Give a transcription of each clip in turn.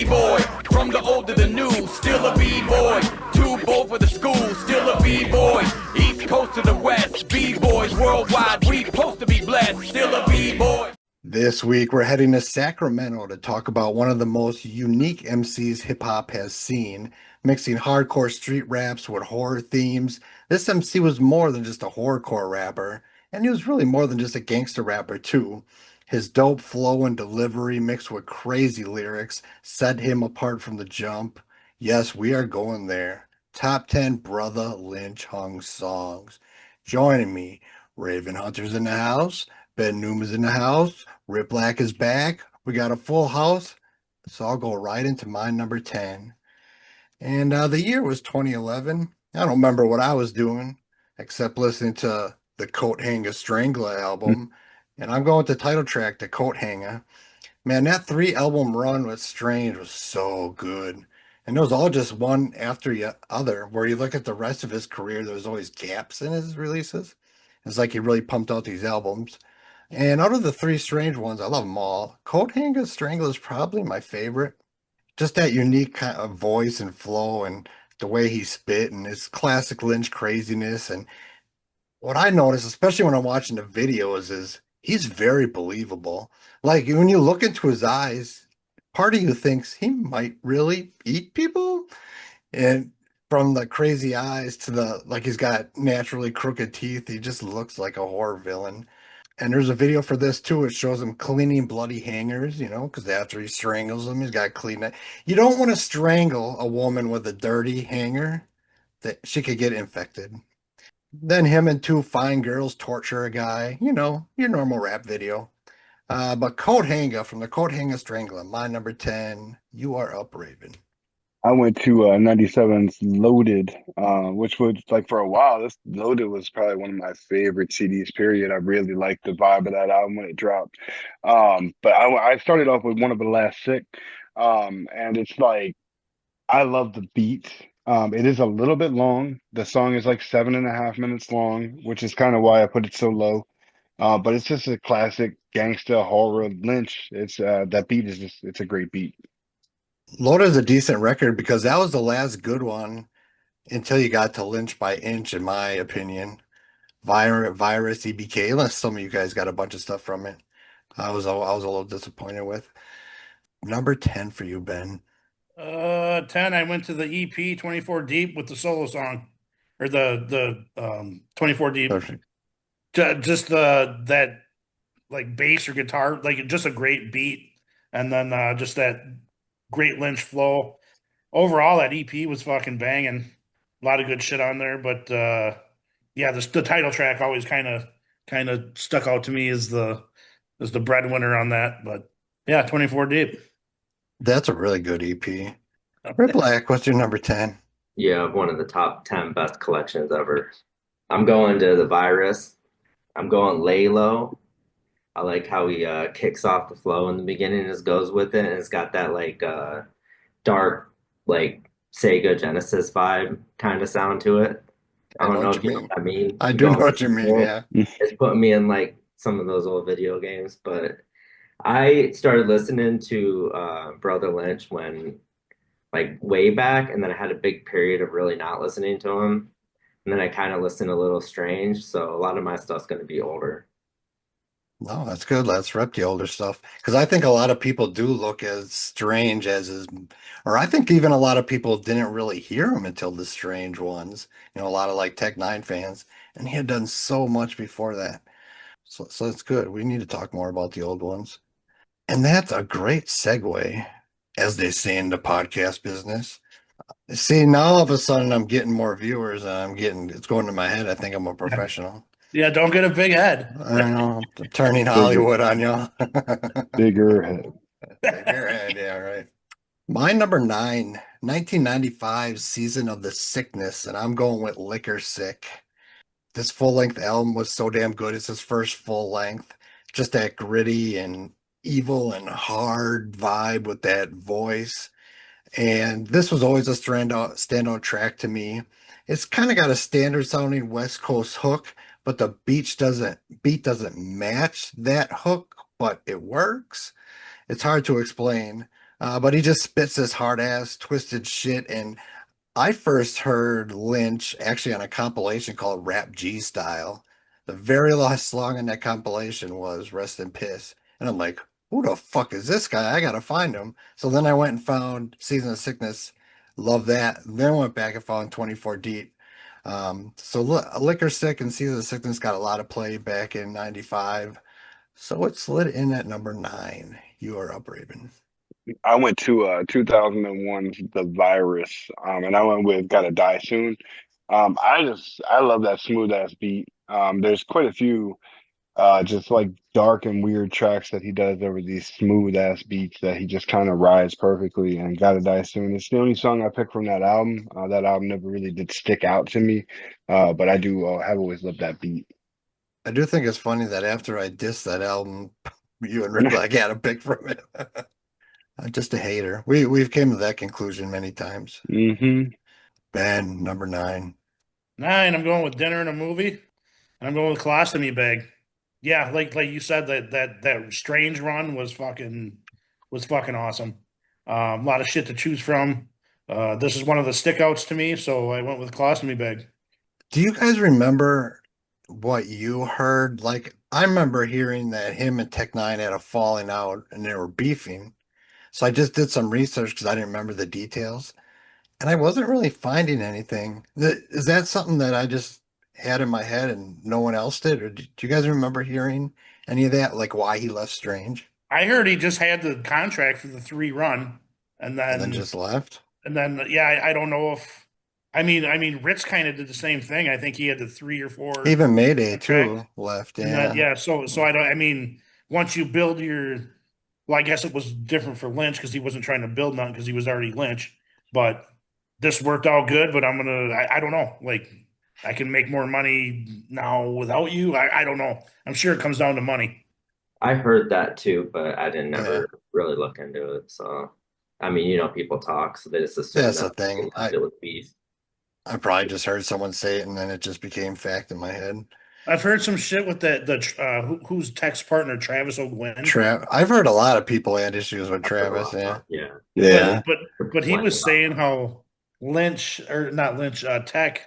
B-boy. From the old to the new, still a B-boy. Too bold for the school, still a B-boy. East Coast to the West, B-boys worldwide. We supposed to be blessed, still a B-boy. This week, we're heading to Sacramento to talk about one of the most unique MCs hip hop has seen, mixing hardcore street raps with horror themes. This MC was more than just a horrorcore rapper, and he was really more than just a gangster rapper, too. His dope flow and delivery mixed with crazy lyrics set him apart from the jump. Yes, we are going there. Top 10 Brotha Lynch Hung songs. Joining me, Raven Hunter's in the house. Ben Newman's in the house. Riplak is back. We got a full house. So I'll go right into my number 10. And the year was 2011. I don't remember what I was doing except listening to the Coat Hanger Strangler album. And I'm going with the title track, The Coat Hanger. Man, that 3 album run with Strange was so good. And it was all just one after the other, where you look at the rest of his career, there was always gaps in his releases. It's like he really pumped out these albums. And out of the 3 Strange ones, I love them all. Coat Hanger Strangler is probably my favorite. Just that unique kind of voice and flow and the way he spit and his classic Lynch craziness. And what I notice, especially when I'm watching the videos, is he's very believable. Like when you look into his eyes, part of you thinks he might really eat people. And from the crazy eyes to the like he's got naturally crooked teeth, he just looks like a horror villain. And there's a video for this too. It shows him cleaning bloody hangers, because after he strangles them, he's got to clean it. You don't want to strangle a woman with a dirty hanger that she could get infected. Then him and 2 fine girls torture a guy, your normal rap video. But Coat Hanger from the Coat Hanger Strangler, my number 10. You are up, Raven. I went to 97's Loaded, which was like for a while. This Loaded was probably one of my favorite CDs, period. I really liked the vibe of that album when it dropped. But I started off with One of the Last Sick. And it's like, I love the beat. It is a little bit long. The song is like 7.5 minutes long, which is kind of why I put it so low. But it's just a classic gangsta horror Lynch. It's that beat is just, it's a great beat. Loader's a decent record because that was the last good one until you got to Lynch by Inch, in my opinion. Virus, EBK, unless some of you guys got a bunch of stuff from it. I was a little disappointed with. Number 10 for you, Ben. 10. I went to the EP 24 Deep with the solo song, or the 24 Deep. Perfect. Just that like bass or guitar, like just a great beat, and then just that great Lynch flow. Overall, that EP was fucking banging. A lot of good shit on there, but yeah, the title track always kind of stuck out to me as the breadwinner on that. But yeah, 24 Deep. That's a really good EP. Riplak, what's your number 10? Yeah, one of the top 10 best collections ever. I'm going to the Virus. I'm going Lay Low. I like how he kicks off the flow in the beginning and just goes with it. And it's got that like dark, like Sega Genesis vibe kind of sound to it. I don't know if you know what I mean. I do know what you mean, yeah. It's putting me in like some of those old video games, but I started listening to Brotha Lynch when like way back, and then I had a big period of really not listening to him. And then I kind of listened a little strange, so a lot of my stuff's going to be older. No, that's good. Let's rep the older stuff. Because I think a lot of people do look as strange as his, or I think even a lot of people didn't really hear him until the strange ones. A lot of like Tech Nine fans, and he had done so much before that. So it's good. We need to talk more about the old ones. And that's a great segue, as they say in the podcast business. See, now all of a sudden I'm getting more viewers and it's going to my head. I think I'm a professional. Yeah, don't get a big head. I know. I'm turning Hollywood on y'all. Bigger head. Bigger head, yeah, right. My number 9, 1995 Season of the Sickness, and I'm going with Liquor Sick. This full-length album was so damn good. It's his first full length. Just that gritty and evil and hard vibe with that voice. And this was always a standout track to me. It's kind of got a standard sounding West Coast hook, but the beat doesn't match that hook, but it works. It's hard to explain. But he just spits this hard ass, twisted shit. And I first heard Lynch actually on a compilation called Rap G Style. The very last song in that compilation was Rest in Piss. And I'm like, who the fuck is this guy? I gotta find him. So then I went and found Season of Sickness. Love that. Then went back and found 24 Deep. Liquor Sick and Season of Sickness got a lot of play back in 95. So it slid in at number 9. You are up, Raven. I went to 2001's The Virus, and I went with Gotta Die Soon. I love that smooth ass beat. There's quite a few just like dark and weird tracks that he does over these smooth ass beats that he just kind of rides perfectly. And Gotta Die Soon. It's the only song I picked from that album. That album never really did stick out to me, but I do have always loved that beat. I do think it's funny that after I dissed that album, you and Riplak had a pick from it. I'm just a hater. We've came to that conclusion many times. Hmm. Ben, number 9. 9, I'm going with Dinner and a Movie, and I'm going with Colostomy Bag. Yeah, like you said, that Strange run was fucking awesome. A lot of shit to choose from. This is one of the stickouts to me, so I went with Colostomy Bag. Do you guys remember what you heard? Like, I remember hearing that him and Tech Nine had a falling out and they were beefing. So I just did some research because I didn't remember the details. And I wasn't really finding anything. Is that something that I just had in my head and no one else did? Or do you guys remember hearing any of that? Like why he left Strange I heard he just had the contract for the 3 run, and and then then just left? yeah, I don't know if I mean Ritz kind of did the same thing. I think he had the 3 or 4 Even Mayday contract, too left. and then Yeah. yeah, so I don't. I mean, once you build your, well, I guess it was different for Lynch because he wasn't trying to build nothing because he was already Lynch. But this worked out good. But I don't know. Like I can make more money now without you. I don't know. I'm sure it comes down to money. I heard that too, but I didn't Yeah. never really look into it. So, I mean, people talk, so they just assume That's the that he thing. left it with beef. I probably just heard someone say it and then it just became fact in my head. I've heard some shit with who's Tech's partner Travis O'Gwen. I've heard a lot of people had issues with I've heard a Travis. lot Yeah. about, yeah. Yeah. But he Complaining was about saying how Lynch or not Lynch, Tech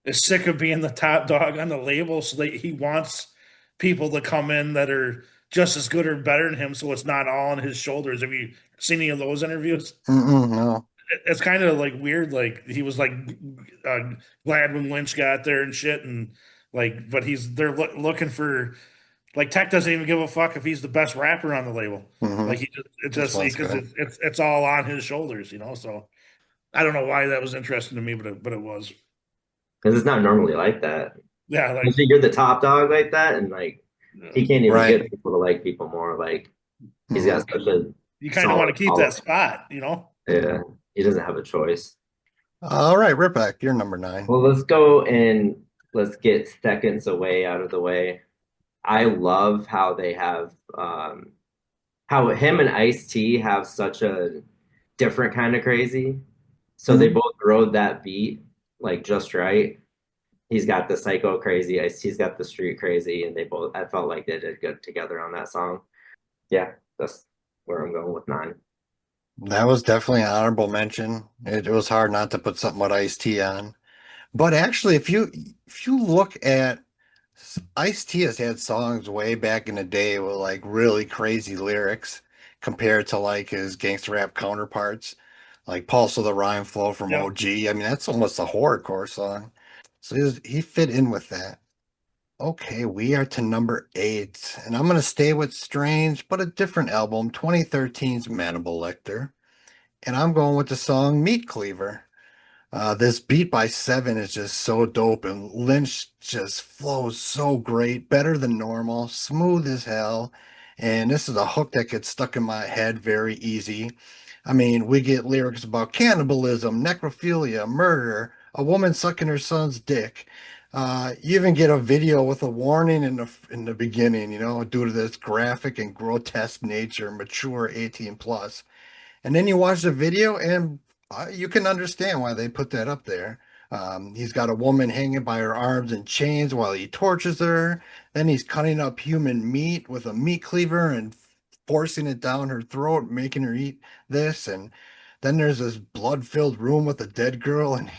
is sick of being the top dog on the label, so that he wants people to come in that are just as good or better than him, so it's not all on his shoulders. Have you seen any of those interviews? Mm-mm, no. It's kind of like weird. Like he was like glad when Lynch got there and shit, and like, but they're looking for, like, Tech doesn't even give a fuck if he's the best rapper on the label. Hmm. Like it Just just wants because to. it's all on his shoulders, So I don't know why that was interesting to me, but it was. because it's not normally like that. Yeah, like Usually you're the top dog like that, and like he can't even Right. get people to like people more. Like he's Hmm. got such a you kind of want solid to keep that following. spot. Yeah, he doesn't have a choice. All right, Ripback, you're number 9. Well, let's go and let's get seconds away out of the way. I love how they have how him and Ice-T have such a different kind of crazy. So they Mhm. both rode that beat like just right. He's got the psycho crazy, Ice-T's got the street crazy, and I felt like they did good together on that song. Yeah, that's where I'm going with 9. That was definitely an honorable mention. It was hard not to put something with Ice-T on. But actually, if you look at Ice-T has had songs way back in the day with like really crazy lyrics compared to like his gangster rap counterparts, like Pulse of the Rhyme Flow from Yep. OG. I mean, that's almost a horrorcore song. So he fit in with that. Okay, we are to number 8, and I'm gonna stay with Strange, but a different album, 2013's Manable Lecter, and I'm going with the song Meat Cleaver. This beat by Seven is just so dope, and Lynch just flows so great, better than normal, smooth as hell. And this is a hook that gets stuck in my head very easy. I mean, we get lyrics about cannibalism, necrophilia, murder, a woman sucking her son's dick. You even get a video with a warning in the beginning, due to this graphic and grotesque nature, mature 18 plus. And then you watch the video, and you can understand why they put that up there. He's got a woman hanging by her arms in chains while he tortures her. Then he's cutting up human meat with a meat cleaver and forcing it down her throat, making her eat this. And then there's this blood-filled room with a dead girl, and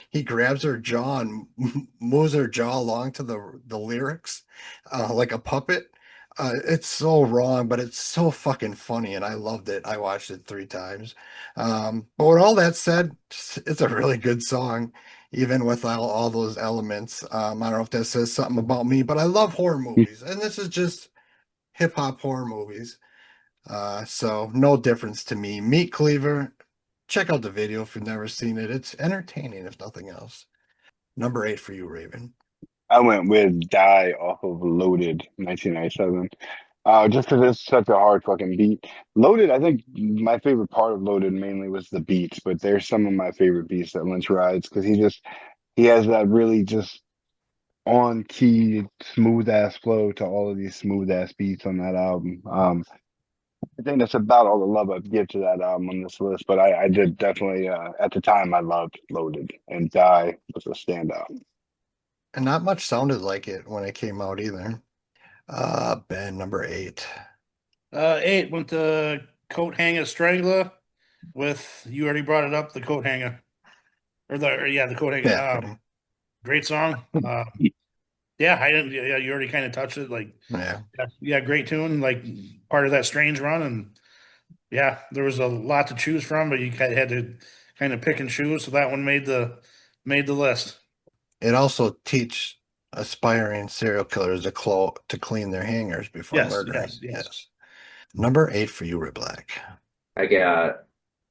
he grabs her jaw and moves her jaw along to the lyrics, like a puppet. It's so wrong, but it's so fucking funny, and I loved it. I watched it 3 times. But with all that said, it's a really good song, even with all those elements. I don't know if that says something about me, but I love horror movies, and this is just hip hop horror movies. So no difference to me. Meat Cleaver, check out the video if you've never seen it. It's entertaining, if nothing else. Number 8 for you, Raven. I went with Die off of Loaded, 1997. Just because it's such a hard fucking beat. Loaded, I think my favorite part of Loaded mainly was the beats, but there's some of my favorite beats that Lynch rides because he has that really just on key, smooth ass flow to all of these smooth ass beats on that album. I think that's about all the love I'd give to that album on this list, but I did definitely, at the time, I loved Loaded, and Die was a standout. And not much sounded like it when it came out either. Ben, number 8. 8 went to Coat Hanger Strangler with, you already brought it up, the Coat Hanger. The Coat Hanger. Yeah. Great song. Yeah, I didn't. Yeah, you already kind of touched it. Like, Yeah. yeah, great tune. Like part of that Strange run, and yeah, there was a lot to choose from, but you had to kind of pick and choose. So that one made the list. It also teach aspiring serial killers to clean their hangers before Yes, murdering. yes. Number 8 for you, Riplak. I got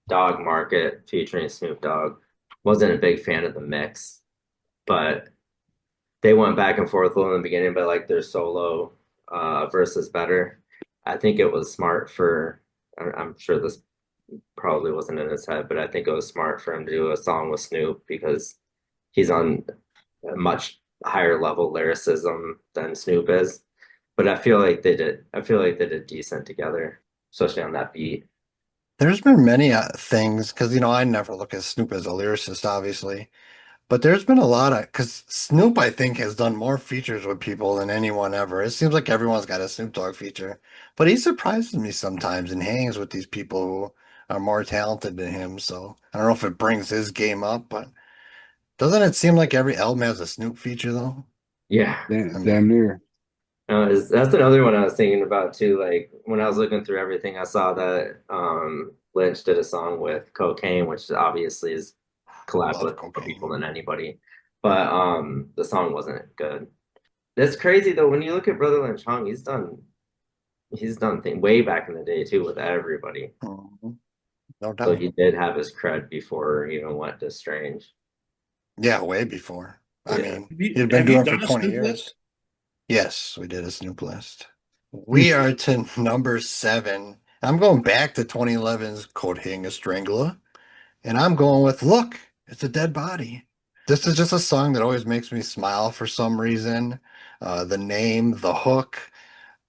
Dog Market featuring Snoop Dogg. Wasn't a big fan of the mix, but they went back and forth a little in the beginning, but like their solo verse is better. I think it was smart I'm sure this probably wasn't in his head, but I think it was smart for him to do a song with Snoop because he's on a much higher level lyricism than Snoop is. But I feel like they did decent together, especially on that beat. There's been many things, because, I never look at Snoop as a lyricist, obviously. But there's been a lot because Snoop, I think, has done more features with people than anyone ever. It seems like everyone's got a Snoop Dogg feature. But he surprises me sometimes and hangs with these people who are more talented than him. So I don't know if it brings his game up, but doesn't it seem like every album has a Snoop feature, though? Yeah. I Damn mean, near. That's another one I was thinking about too. Like when I was looking through everything, I saw that Lynch did a song with Cocaine, which obviously is collab love with more people cocaine. than anybody. But the song wasn't good. That's crazy though. When you look at Brotha Lynch Hung, he's done things way back in the day too with everybody. Mhm. No So doubt. he did have his cred before he even went to Strange. Yeah, way before. I Yeah. mean, Have he'd been have you doing it for done a 20 Snoop years. list? Yes, we did a Snoop list. We are to number 7. I'm going back to 2011's Coat Hanger Strangler, and I'm going with Look, It's a Dead Body. This is just a song that always makes me smile for some reason. The name, the hook,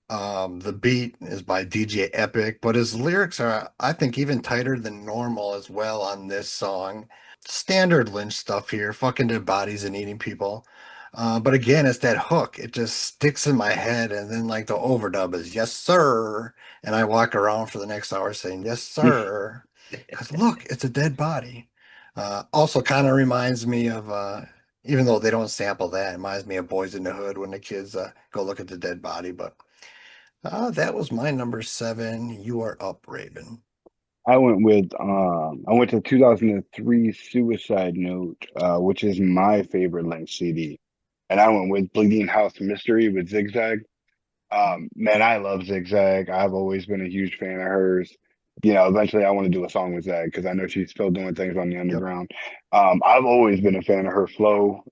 the beat is by DJ Epic, but his lyrics are, I think, even tighter than normal as well on this song. Standard Lynch stuff here, fucking dead bodies and eating people. But again, it's that hook. It just sticks in my head, and then like the overdub is "Yes, sir," and I walk around for the next hour saying "Yes, sir," because look, it's a dead body. Also, kind of reminds me of, even though they don't sample that, it reminds me of Boys in the Hood when the kids go look at the dead body. But that was my number 7. You are up, Raven. I went to 2003 Suicide Note, which is my favorite Lynch CD. And I went with Bleeding House Mystery with Zigzag. Man, I love Zigzag. I've always been a huge fan of hers. Eventually I want to do a song with Zag because I know she's still doing things on the Yep. underground. I've always been a fan of her flow.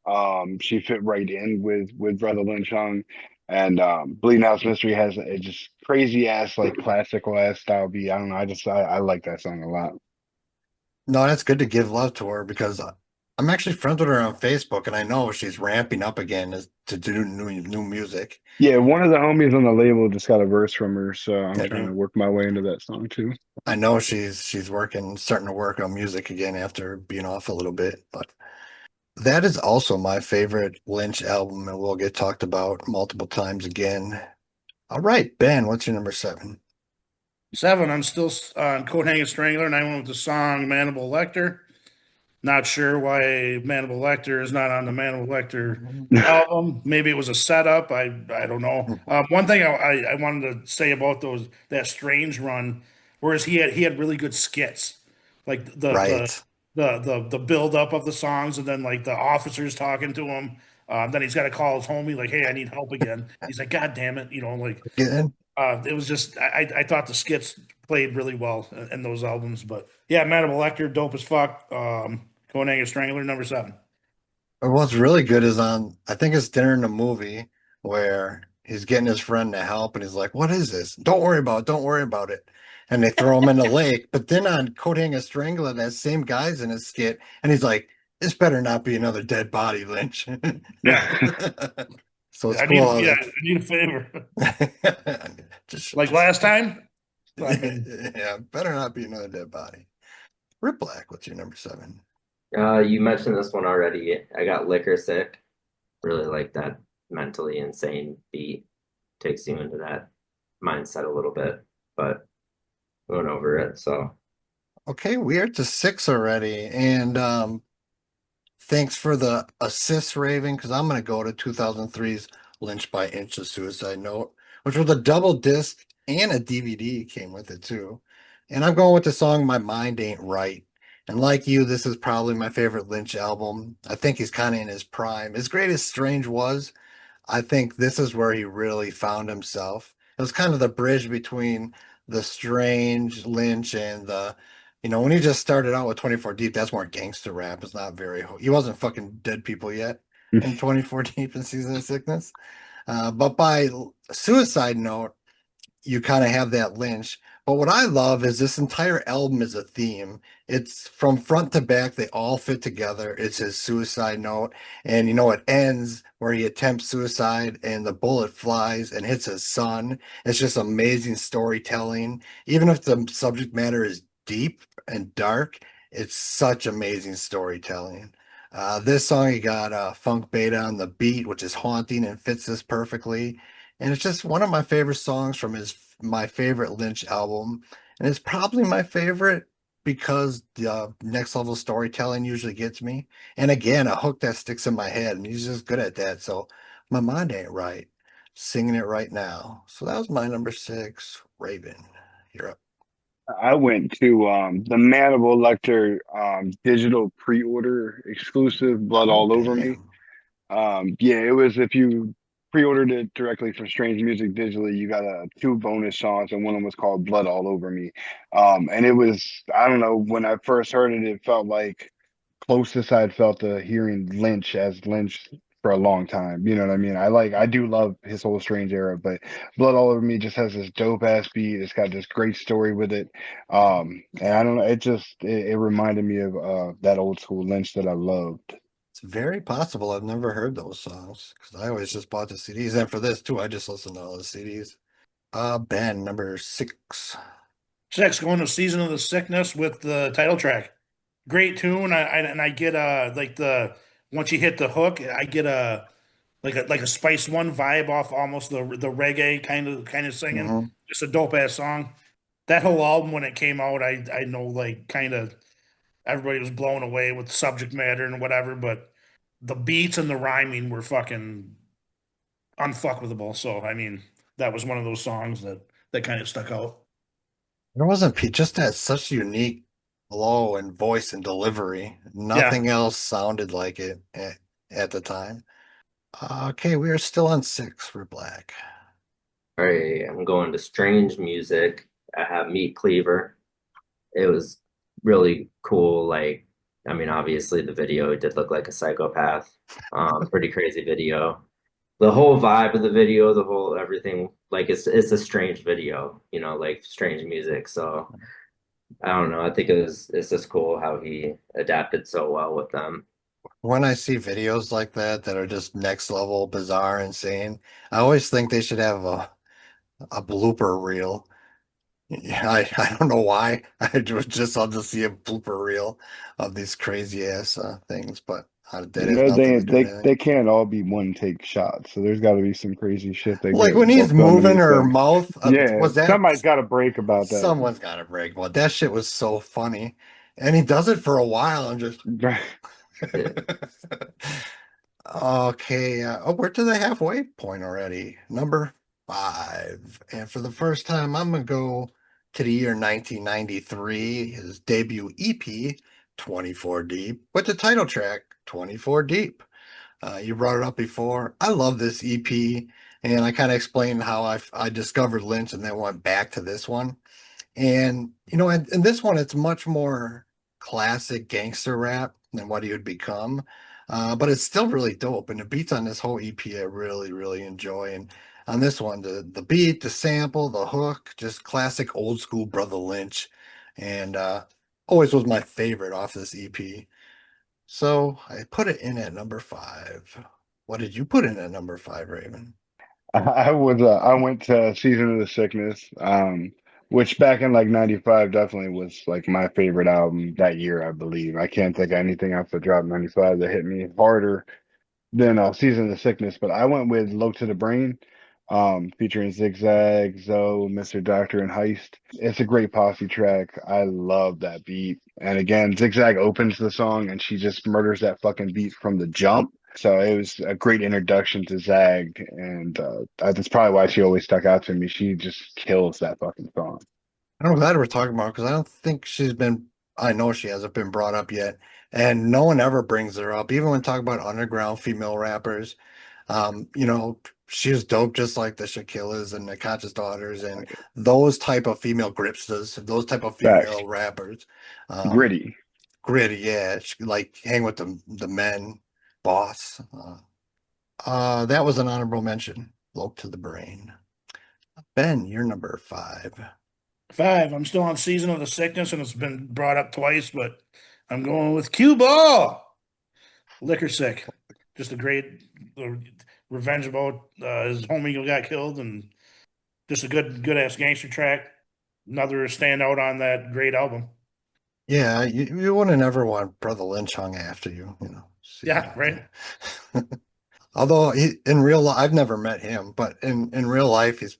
She fit right in with Brotha Lynch Hung. And Bleeding House Mystery has a just crazy ass, like classical ass style beat. I don't know. I like that song a lot. No, that's good to give love to her because I'm actually friends with her on Facebook, and I know she's ramping up again to do new music. Yeah, one of the homies on the label just got a verse from her, so I'm That trying to new, work my way into that song too. I know she's starting to work on music again after being off a little bit, but that is also my favorite Lynch album, and will get talked about multiple times again. All right, Ben, what's your number 7? 7, I'm still on Coat Hanger Strangler, and I went with the song Mandible Lecter. Not sure why Mandible Lecter is not on the Mandible Lecter album. Maybe it was a setup. I don't know. One thing I wanted to say about that Strange run, whereas he had really good skits, like Right. the build up of the songs, and then like the officers talking to him. Then he's got to call his homie like, "Hey, I need help again." He's like, "God damn it," like Again, it was just I thought the skits played really well in those albums. But yeah, Madame Elector, dope as fuck. Conan Strangler, number 7. what's really good is on, I think it's Dinner in the Movie where he's getting his friend to help and he's like, "What is this? Don't worry about it. Don't worry about it." And they throw him in the lake. But then on Coat Hanger Strangler, that same guy's in his skit and he's like, "This better not be another dead body, Lynch." So it's cool how I that need a favor. just, Like just last time. Fucking yeah, better not be another dead body. Riplak, what's your number 7? You mentioned this one already. I got Liquor Sick. Really like that mentally insane beat. Takes you into that mindset a little bit, but going over it. So Okay, we are to 6 already. And thanks for the assist, Raven, because I'm going to go to 2003's Lynch by Inch of Suicide Note, which was a double disc and a DVD came with it too. And I'm going with the song My Mind Ain't Right. And like you, this is probably my favorite Lynch album. I think he's kind of in his prime. As great as Strange was, I think this is where he really found himself. It was kind of the bridge between the Strange Lynch and when he just started out with 24 Deep, that's more gangster rap. It's not very, he wasn't fucking dead people yet in 24 Deep and Season of Sickness. But by Suicide Note, you kind of have that Lynch. But what I love is this entire album is a theme. It's from front to back, they all fit together. It's his suicide note. And it ends where he attempts suicide and the bullet flies and hits his son. It's just amazing storytelling. Even if the subject matter is deep and dark, it's such amazing storytelling. This song, you got Funk Beta on the beat, which is haunting and fits this perfectly. And it's just one of my favorite songs from my favorite Lynch album. And it's probably my favorite because the next level storytelling usually gets me. And again, a hook that sticks in my head, and he's just good at that. So my mind ain't right. Singing it right now. So that was my number 6, Raven. You're up. I went to the Mandible Lecter digital pre-order exclusive Blood Oh, All Over Me. damn. Yeah, it was if you pre-ordered it directly from Strange Music digitally, you got two bonus songs, and one of them was called Blood All Over Me. And it was, I don't know, when I first heard it, it felt like closest I'd felt to hearing Lynch as Lynch for a long time. You know what I mean? I do love his whole Strange era, but Blood All Over Me just has this dope ass beat. It's got this great story with it. And I don't know, it reminded me of that old school Lynch that I loved. It's very possible I've never heard those songs because I always just bought the CDs. And for this too, I just listened to all the CDs. Ben, number 6. 6, going to Season of the Sickness with the title track. Great tune. I get like the once you hit the hook, I get a Spice One vibe off almost the reggae kind of singing. Hmm. Just a dope ass song. That whole album when it came out, I know like kind of everybody was blown away with the subject matter and whatever, but the beats and the rhyming were fucking unfuckwithable. So I mean, that was one of those songs that kind of stuck out. There wasn't just that such unique flow and voice and delivery. Yeah. Nothing else sounded like it at the time. Okay, we are still on 6 for Black. all right, I'm going to Strange Music. I have Meat Cleaver. It was really cool. Like, I mean, obviously the video did look like a psychopath. Pretty crazy video. The whole vibe of the video, the whole everything, like it's a strange video, like strange music. So I don't know. I think it's just cool how he adapted so well with them. When I see videos like that are just next level bizarre, insane, I always think they should have a blooper reel. Yeah, I don't know why. I would just love to see a blooper reel of these crazy ass things, but That has nothing to do with They anything. can't all be one take shots. So there's got to be some crazy shit they Like get when while he's filming moving these her things. mouth, Yeah, was that somebody's got to break about that. someone's got to break? Well, that shit was so funny, and he does it for a while and just. Yeah. Okay, oh, we're to the halfway point already. Number 5. And for the first time, I'm gonna go to the year 1993, his debut EP, 24 Deep, with the title track, 24 Deep. You brought it up before. I love this EP, and I kind of explained how I discovered Lynch and then went back to this one. And in this one, it's much more classic gangster rap than what he would become. But it's still really dope. And the beats on this whole EP, I really, really enjoy. And on this one, the beat, the sample, the hook, just classic old school Brotha Lynch. And always was my favorite off this EP. So I put it in at number 5. What did you put in at number 5, Raven? I went to Season of the Sickness, which back in like '95 definitely was like my favorite album that year, I believe. I can't think of anything else that dropped '95 that hit me harder than Season of the Sickness, but I went with Low to the Brain, featuring Zigzag, Zoe, Mr. Doctor, and Heist. It's a great posse track. I love that beat. And again, Zigzag opens the song and she just murders that fucking beat from the jump. So it was a great introduction to Zag, and that's probably why she always stuck out to me. She just kills that fucking song. I'm glad we're talking about because I don't think I know she hasn't been brought up yet. And no one ever brings her up, even when talking about underground female rappers. You know, she was dope just like the Shakillas and the Conscious Daughters and those type of female gripsters, those type of Facts. female rappers. Um, Gritty. Gritty, yeah. Like hang with the men, boss. That was an honorable mention. Low to the Brain. Ben, you're number 5. 5. I'm still on Season of the Sickness, and it's been brought up twice, but I'm going with Cue Ball. Liquor Sick. Just a great revenge about his homie who got killed, and just a good ass gangster track. Another standout on that great album. Yeah, you wouldn't ever want Brother Lynch hung after you, See, Yeah, right. although in real life, I've never met him, but in real life, he's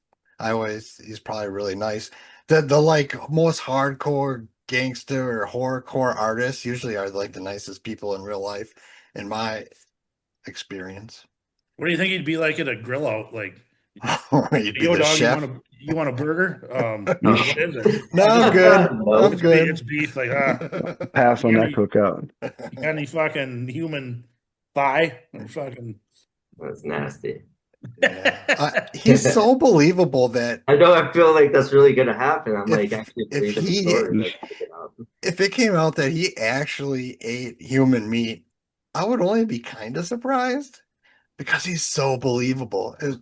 probably really nice. The like most hardcore gangster or horrorcore artists usually are like the nicest people in real life, in my experience. What do you think he'd be like at a grill out? Like, You'd be yo, the dog, chef. you want a burger? No, What is it? no, Oh, I'm just good. No. I'm it's beef. good. It's beef. Like, Pass you on got that any, cookout. you got any fucking human thigh or fucking? That's nasty. Yeah, he's so believable that I know. I feel like that's really gonna happen. I'm like if actually if believing the he story that's picking up. if it came out that he actually ate human meat, I would only be kind of surprised because he's so believable. Is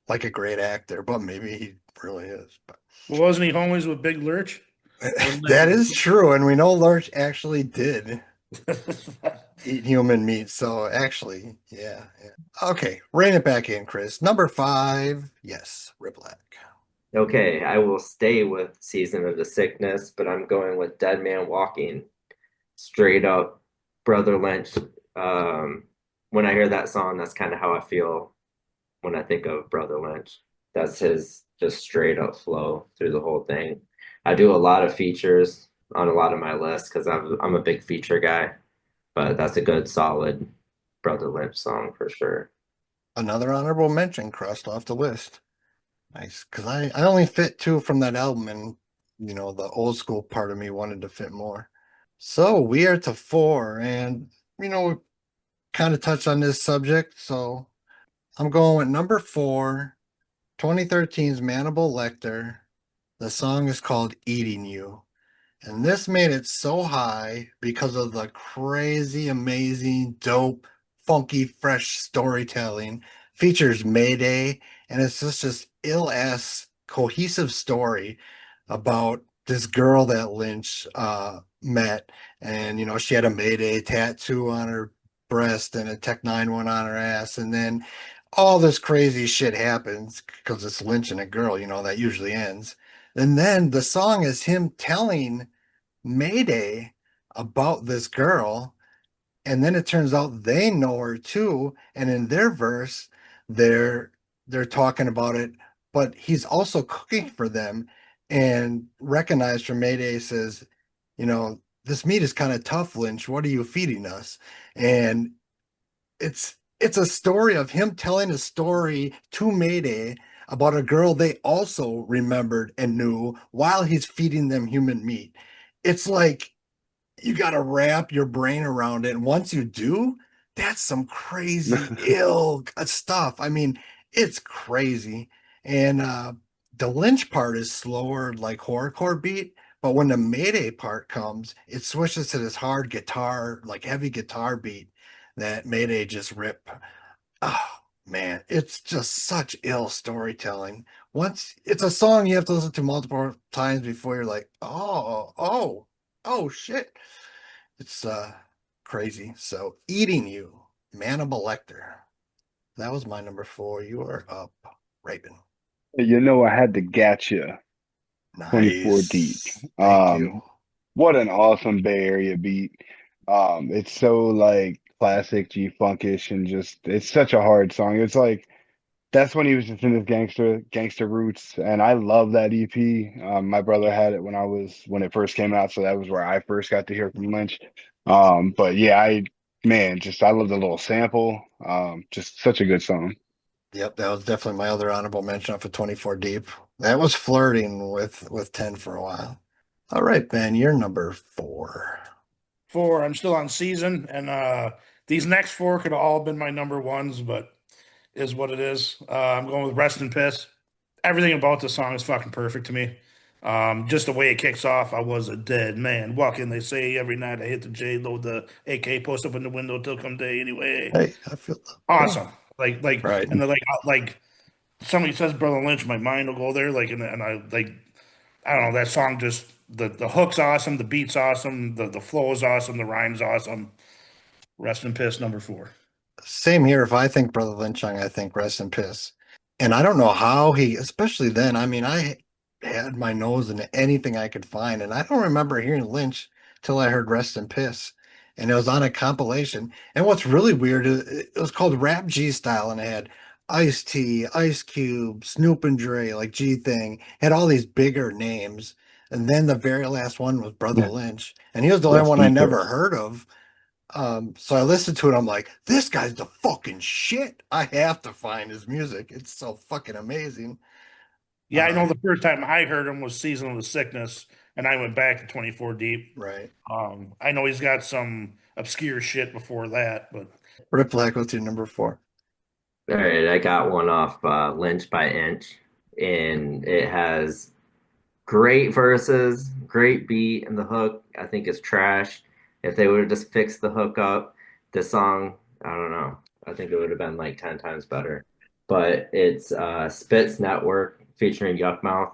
like a great actor, but maybe he really is. But Well, wasn't he homies with Big Lurch? Wasn't that is true, and we know Lurch actually did that? eat human meat. So actually, yeah, yeah. Okay, rein it back in, Chris. Number 5, yes, Riplak. Okay, I will stay with Season of the Sickness, but I'm going with Dead Man Walking. Straight up, Brother Lynch. When I hear that song, that's kind of how I feel when I think of Brother Lynch. That's his just straight up flow through the whole thing. I do a lot of features on a lot of my lists because I'm a big feature guy, but that's a good solid Brother Lynch song for sure. Another honorable mention crossed off the list. Nice, because I only fit 2 from that album, and the old school part of me wanted to fit more. So we are to 4, and we kind of touched on this subject. So I'm going with number 4, 2013's Manable Lecter. The song is called Eating You. And this made it so high because of the crazy, amazing, dope, funky, fresh storytelling. Features Mayday, and it's just this ill-ass cohesive story about this girl that Lynch met. And she had a Mayday tattoo on her breast and a Tech 9 one on her ass. And then all this crazy shit happens because it's Lynch and a girl, that usually ends. And then the song is him telling Mayday about this girl, And then it turns out they know her too. And in their verse, they're they're talking about it, but he's also cooking for them. And recognized from Mayday says, this meat is kind of tough, Lynch. What are you feeding us? And it's a story of him telling a story to Mayday about a girl they also remembered and knew while he's feeding them human meat. It's like you got to wrap your brain around it. And once you do, that's some crazy, ill stuff. I mean, it's crazy. And the Lynch part is slower, like horrorcore beat. But when the Mayday part comes, it switches to this hard guitar, like heavy guitar beat that Mayday just rip. Oh, man, it's just such ill storytelling. Once it's a song you have to listen to multiple times before you're like, oh, shit. It's crazy. So eating you, Hannibal Lecter. That was my number 4. You are up, Raven. You know, I had to get you 24 deep. Nice. Thank you. What an awesome Bay Area beat. It's so like classic G funkish and just it's such a hard song. It's like that's when he was just in his gangster roots, and I love that EP. My brother had it when it first came out, so that was where I first got to hear from Lynch. But yeah, I love the little sample. Just such a good song. Yep, that was definitely my other honorable mention off of 24 Deep. That was flirting with 10 for a while. All right, Ben, you're number 4. 4. I'm still on season, and these next 4 could have all been my number ones, but is what it is. I'm going with Rest in Piss. Everything about the song is fucking perfect to me. Just the way it kicks off, I was a dead man walking. They say every night I hit the J, load the AK, post up in the window till come day anyway. Hey, I feel yeah, Awesome. Like, right. and they're like somebody says Brother Lynch, my mind will go there. Like, and I like, I don't know, that song just the hook's awesome, the beat's awesome, the flow is awesome, the rhyme's awesome. Rest in Piss, number 4. Same here. If I think Brother Lynch Hung, I think Rest in Piss. And I don't know how he, especially then. I mean, I had my nose in anything I could find, and I don't remember hearing Lynch till I heard Rest in Piss, and it was on a compilation. And what's really weird is it was called Rap G Style, and it had Ice T, Ice Cube, Snoop and Dre, like G Thing, had all these bigger names. And then the very last one was Brother Lynch, and he was the only Rest one I in never peace. heard of. So I listened to it. I'm like, this guy's the fucking shit. I have to find his music. It's so fucking amazing. Yeah, I know the first time I heard him was Season of the Sickness, and I went back to 24 Deep. Right. I know he's got some obscure shit before that, but Riplak, what's your number 4? All right, I got one off Lynch by Inch, and it has great verses, great beat, and the hook I think is trash. If they would have just fixed the hook up, the song, I don't know. I think it would have been like 10 times better. But it's Spitz Network featuring Yuckmouth,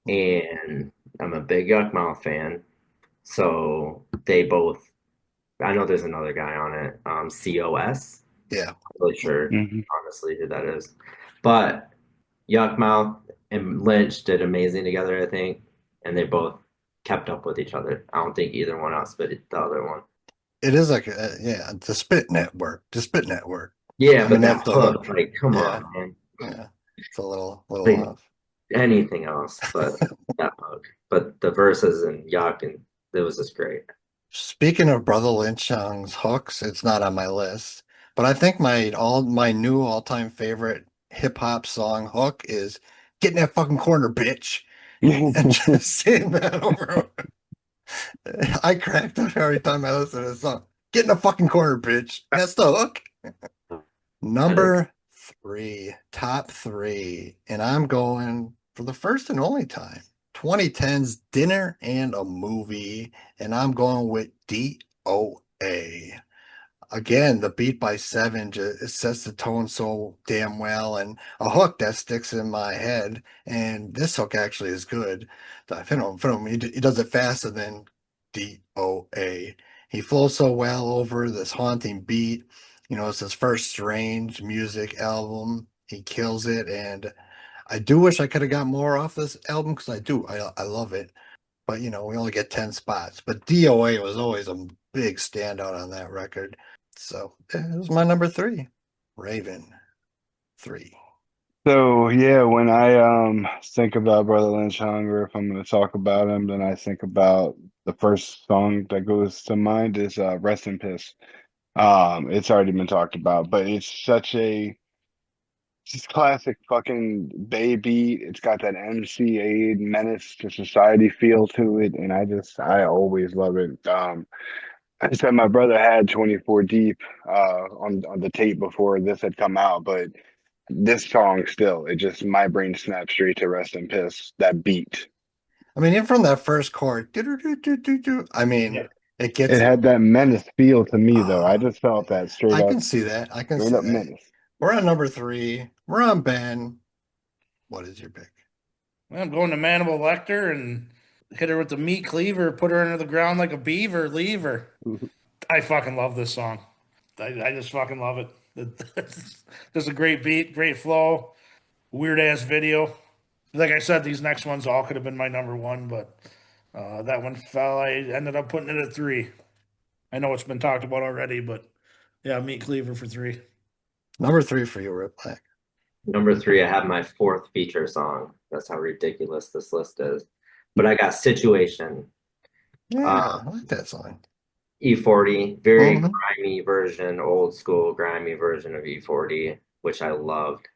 and I'm a big Yuckmouth fan. So they both, I know there's another guy on it, COS. Yeah. Not really sure, Mhm. honestly, who that is. But Yuckmouth and Lynch did amazing together, I think, and they both kept up with each other. I don't think either one outspit the other one. It is like, yeah, the Spit Network. The Spit Network. Yeah, I but mean, that that's the hook. hook, like, come Yeah. on, man. Yeah. It's a little Like off. anything else but that hook. But the verses and Yuck, and it was just great. Speaking of Brother Lynch Hung's hooks, it's not on my list, but I think my new all-time favorite hip hop song hook is "Get in that fucking corner, bitch," and just saying that over. I cracked up every time I listen to the song. Get in the fucking corner, bitch. That's the hook. That is, Number 3, top 3, and I'm going for the first and only time. 2010's Dinner and a Movie, and I'm going with DOA. Again, the beat by Seven just it sets the tone so damn well, and a hook that sticks in my head. And this hook actually is good. He does it faster than DOA. He flows so well over this haunting beat. It's his first strange music album. He kills it, and I do wish I could have got more off this album because I do. I love it. But we only get 10 spots. But DOA was always a big standout on that record. So it was my number 3. Raven 3. So yeah, when I think about Brother Lynch Hung, or if I'm going to talk about him, then I think about the first song that goes to mind is "Rest in Piss." It's already been talked about, but it's such a just classic fucking Bay beat. It's got that MCA Menace to Society feel to it, and I always love it. I said my brother had 24 Deep on the tape before this had come out, but this song still, it just my brain snapped straight to Rest in Piss. That beat. I mean, even from that first chord, I mean, Yeah. it gets It you. had that menace feel to me though. I Uh, just felt that I can see that. I can straight see up that. menace. We're on number 3. We're on Ben. What is your pick? I'm going to Hannibal Lecter and hit her with the meat cleaver, put her into the ground like a beaver, leave her. I fucking love this song. I just fucking love it. There's a great beat, great flow, weird ass video. Like I said, these next ones all could have been my number one, but that one fell. I ended up putting it at 3. I know it's been talked about already, but yeah, meat cleaver for 3. Number 3 for you, Riplak. Number 3, I have my 4th feature song. That's how ridiculous this list is. But I got Situation. Yeah, I like that song. E40, very Mhm. grimy version, old school grimy version of E40, which I loved.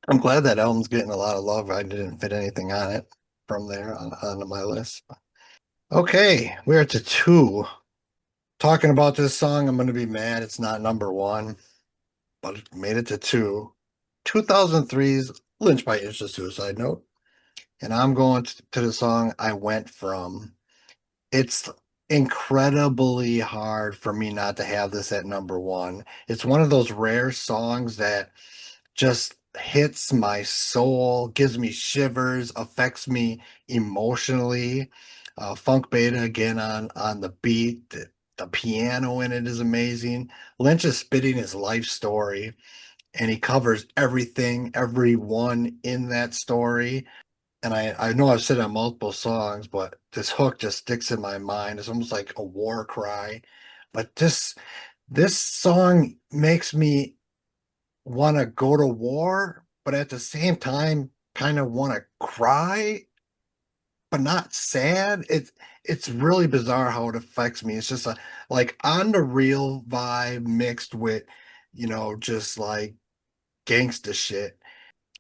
I'm glad that album's getting a lot of love. I didn't fit anything on it from there on my list. Okay, we're to 2. Talking about this song, I'm going to be mad it's not number 1, but it made it to 2. 2003's Lynch by Inch to Suicide Note. And I'm going to the song I Went From. It's incredibly hard for me not to have this at number 1. It's one of those rare songs that just hits my soul, gives me shivers, affects me emotionally. Funk Beta again on the beat. The piano in it is amazing. Lynch is spitting his life story, and he covers everything, everyone in that story. And I know I've said it on multiple songs, but this hook just sticks in my mind. It's almost like a war cry. But this song makes me want to go to war, but at the same time, kind of want to cry, but not sad. It's really bizarre how it affects me. It's just like on the real vibe mixed with, just like gangsta shit.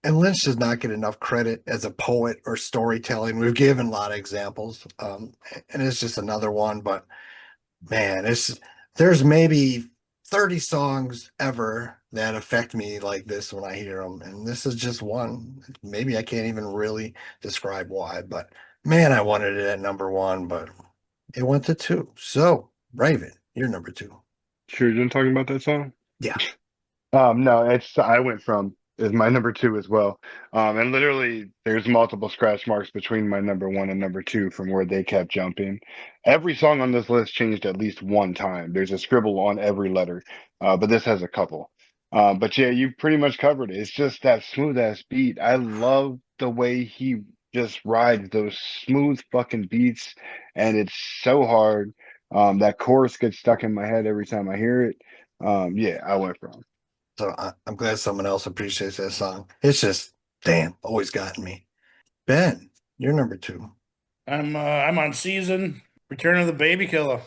And Lynch does not get enough credit as a poet or storytelling. We've given a lot of examples, and it's just another one. But man, there's maybe 30 songs ever that affect me like this when I hear them, and this is just one. Maybe I can't even really describe why, but man, I wanted it at number 1, but it went to 2. So, Raven, you're number 2. Sure, you're talking about that song? Yeah. No, it's I went from is my number 2 as well. And literally there's multiple scratch marks between my number 1 and number 2 from where they kept jumping. Every song on this list changed at least one time. There's a scribble on every letter, but this has a couple. But yeah, you pretty much covered it. It's just that smooth ass beat. I love the way he just rides those smooth fucking beats, and it's so hard. That chorus gets stuck in my head every time I hear it. Yeah, I went from. So I'm glad someone else appreciates that song. It's just, damn, always gotten me. Ben, you're number 2. I'm on season Return of the Baby Killer.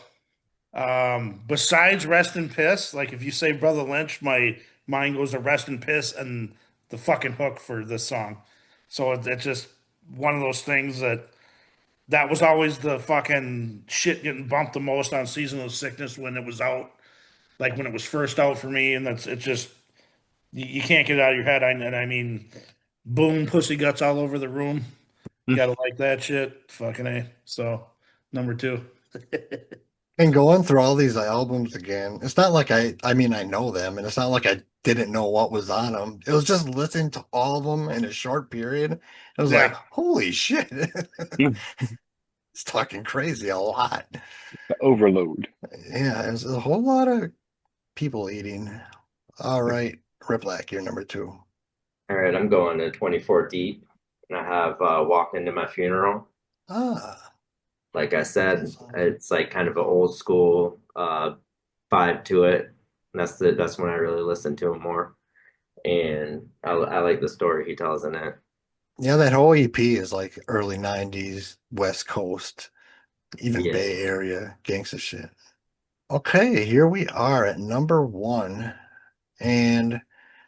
Besides Rest in Piss, like if you say Brother Lynch, my mind goes to Rest in Piss and the fucking hook for this song. So it's just one of those things that was always the fucking shit getting bumped the most on Seasonal Sickness when it was out, like when it was first out for me, and it's just you can't get it out of your head. And I mean, boom, pussy guts all over the room. Gotta like that shit, fucking a. So number 2. And going through all these albums again, it's not like I mean, I know them, and it's not like I didn't know what was on them. It was just listening to all of them in a short period. It was like, Yeah. holy shit. It's talking crazy a lot. The overload. Yeah, there's a whole lot of people eating. All right, Riplak, you're number 2. All right, I'm going to 24 Deep, and I have Walk Into My Funeral. Ah, Like I said, it's like kind of an old school vibe to it. And that's when I really listen to him more. And I like the story he tells in it. Yeah, that whole EP is like early 90s, West Coast, even Yeah. Bay Area gangsta shit. Okay, here we are at number one. And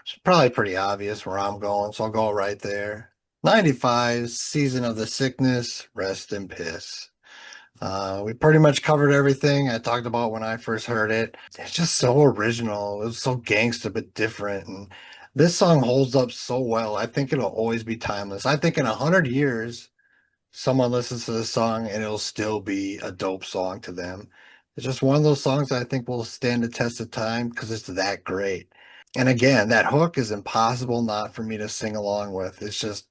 it's probably pretty obvious where I'm going, so I'll go right there. 95, Season of the Sickness, Rest in Piss. We pretty much covered everything I talked about when I first heard it. It's just so original. It was so gangster but different. And this song holds up so well. I think it'll always be timeless. I think in 100 years, someone listens to this song and it'll still be a dope song to them. It's just one of those songs that I think will stand the test of time because it's that great. And again, that hook is impossible not for me to sing along with. It's just,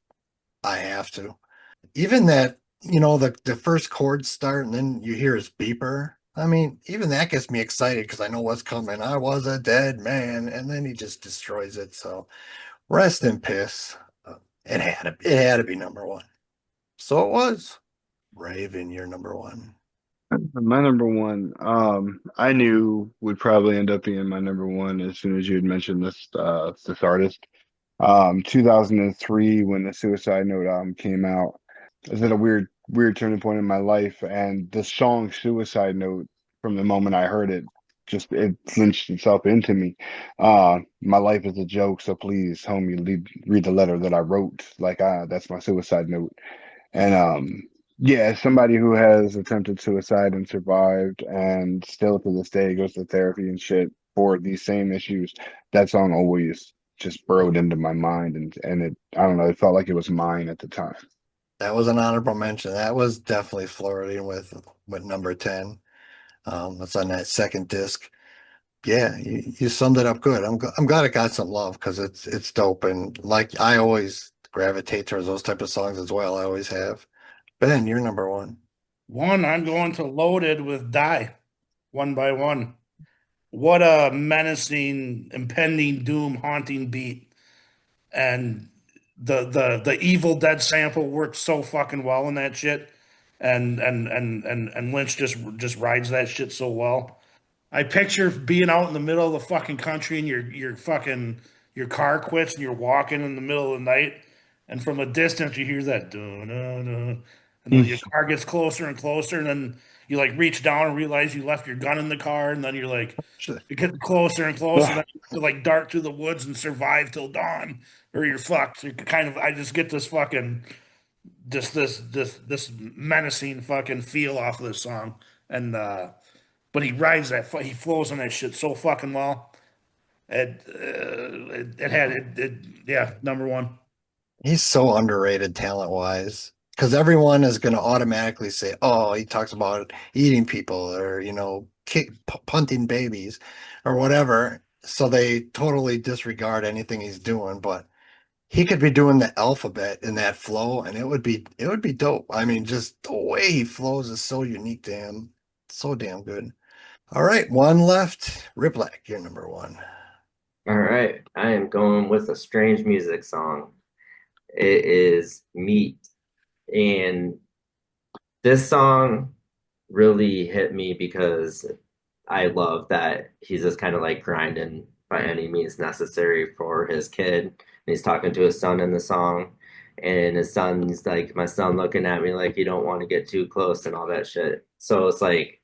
I have to. Even that, the first chords start and then you hear his beeper. I mean, even that gets me excited because I know what's coming. I was a dead man, and then he just destroys it. So rest in piss. It had to be number one. So it was. Raven, you're number one. My number one, I knew would probably end up being my number one as soon as you had mentioned this artist. 2003 when the Suicide Note album came out. I was at a weird turning point in my life, and the song Suicide Note, from the moment I heard it, just it clinched itself into me. My life is a joke, so please, homie, read the letter that I wrote. Like, that's my suicide note. And yeah, as somebody who has attempted suicide and survived, and still to this day goes to therapy and shit for these same issues, that song always just burrowed into my mind, and it, I don't know, it felt like it was mine at the time. That was an honorable mention. That was definitely flirting with number 10. That's on that second disc. Yeah, you summed it up good. I'm glad it got some love because it's dope, and like I always gravitate towards those type of songs as well. I always have. Ben, you're number one. One, I'm going to Loaded with Die, one by one. What a menacing, impending doom, haunting beat. And the Evil Dead sample worked so fucking well in that shit. And Lynch just rides that shit so well. I picture being out in the middle of the fucking country and your car quits and you're walking in the middle of the night, and from a distance you hear that dun, dun, dun, and then your car gets closer and closer, and then you like reach down and realize you left your gun in the car, and then you're like you're getting closer and closer, then you have to like dart through the woods and survive till dawn, or you're fucked. So you kind of I just get this fucking this menacing fucking feel off of this song, and but he rides that, he flows on that shit so fucking well. Yeah, number one. He's so underrated talent wise because everyone is going to automatically say, "Oh, he talks about eating people or punting babies or whatever." So they totally disregard anything he's doing, but he could be doing the alphabet in that flow and it would be dope. I mean, just the way he flows is so unique to him. So damn good. All right, one left. Riplak, you're number one. All right, I am going with a strange music song. It is Meat. And this song really hit me because I love that he's just kind of like grinding by any means necessary for his kid. And he's talking to his son in the song. And his son's like, my son looking at me like you don't want to get too close and all that shit. So it's like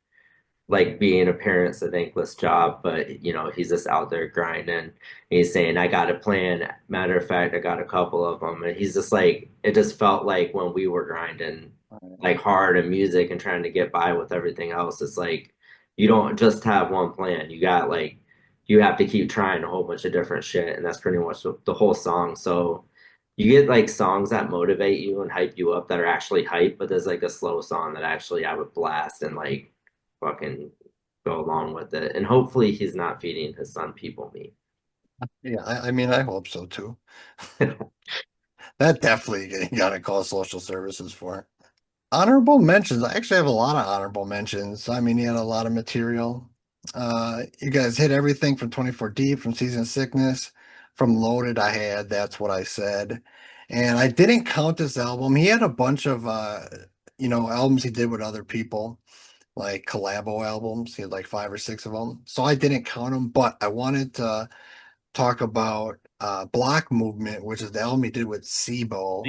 being a parent's a thankless job, but he's just out there grinding. He's saying, I got a plan. Matter of fact, I got a couple of them. And he's just like, it just felt like when we were grinding like hard in music and trying to get by with everything else, it's like you don't just have one plan. You have to keep trying a whole bunch of different shit. And that's pretty much the whole song. So you get like songs that motivate you and hype you up that are actually hype, but there's like a slow song that actually I would blast and like fucking go along with it. And hopefully he's not feeding his son people meat. Yeah, I mean, I hope so too. That definitely you gotta call social services for. Honorable mentions. I actually have a lot of honorable mentions. I mean, he had a lot of material. You guys hit everything from 24 Deep, from Season of Sickness, from Loaded. I had That's What I Said, and I didn't count this album. He had a bunch of albums he did with other people, like collabo albums. He had like 5 or 6 of them. So I didn't count them, but I wanted to talk about Block Movement, which is the album he did with Sibo.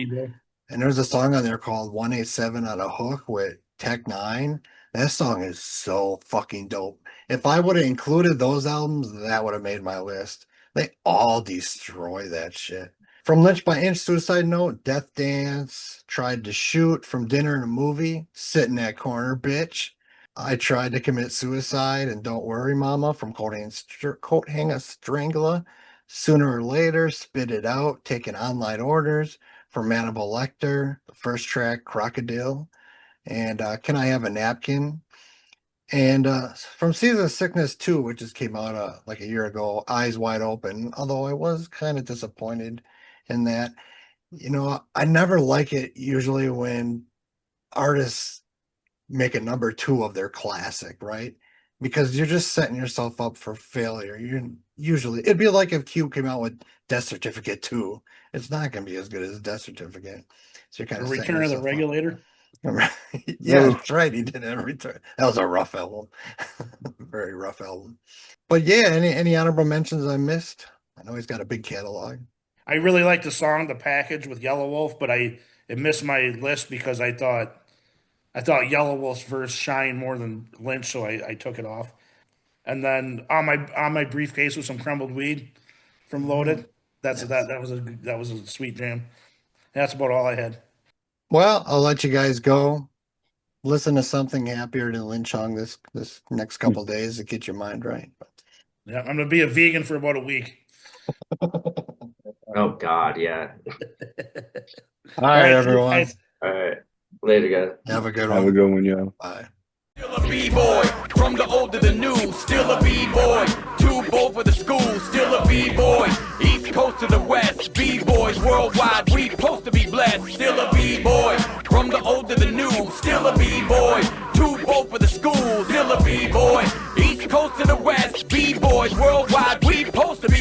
And there's a song on there called 187 on a Hook with Tech Nine. That song is so fucking dope. If I would have included those albums, that would have made my list. They all destroy that shit. From Lynch by Inch, Suicide Note, Death Dance, Tried to Shoot, From Dinner and a Movie, Sit in That Corner, Bitch. I Tried to Commit Suicide, and Don't Worry Mama, from Coat Hanger Strangler. Sooner or Later, Spit It Out, Taking Online Orders, from Hannibal Lecter, the first track, Crocodile, and Can I Have a Napkin? And from Season of Sickness 2, which just came out like a year ago, Eyes Wide Open, although I was kind of disappointed in that. I never like it usually when artists make a number 2 of their classic, right? Because you're just setting yourself up for failure. It'd be like if Cube came out with Death Certificate 2. It's not going to be as good as Death Certificate. So you're kind of Return of the Regulator. Yeah, that's right. He did a Return. That was a rough album. Very rough album. But yeah, any honorable mentions I missed? I know he's got a big catalog. I really like the song "The Package" with Yellow Wolf, but it missed my list because I thought Yellow Wolf's verse shined more than Lynch, so I took it off. And then on my briefcase with some crumbled weed from Loaded. That was a sweet jam. That's about all I had. Well, I'll let you guys go. Listen to something happier than Lynch Hung this next couple of days to get your mind right. Yeah, I'm gonna be a vegan for about a week. Oh God, yeah. All right, everyone. Guys. All right. Later, guys. Have a good one. Have a good one, yo. Bye. Still a B-boy, from the old to the new, still a B-boy. Too bold for the school, still a B-boy. East Coast to the West, B-boys worldwide, we supposed to be blessed. Still a B-boy, from the old to the new, still a B-boy. Too bold for the school, still a B-boy. East Coast to the West, B-boys worldwide, we supposed to be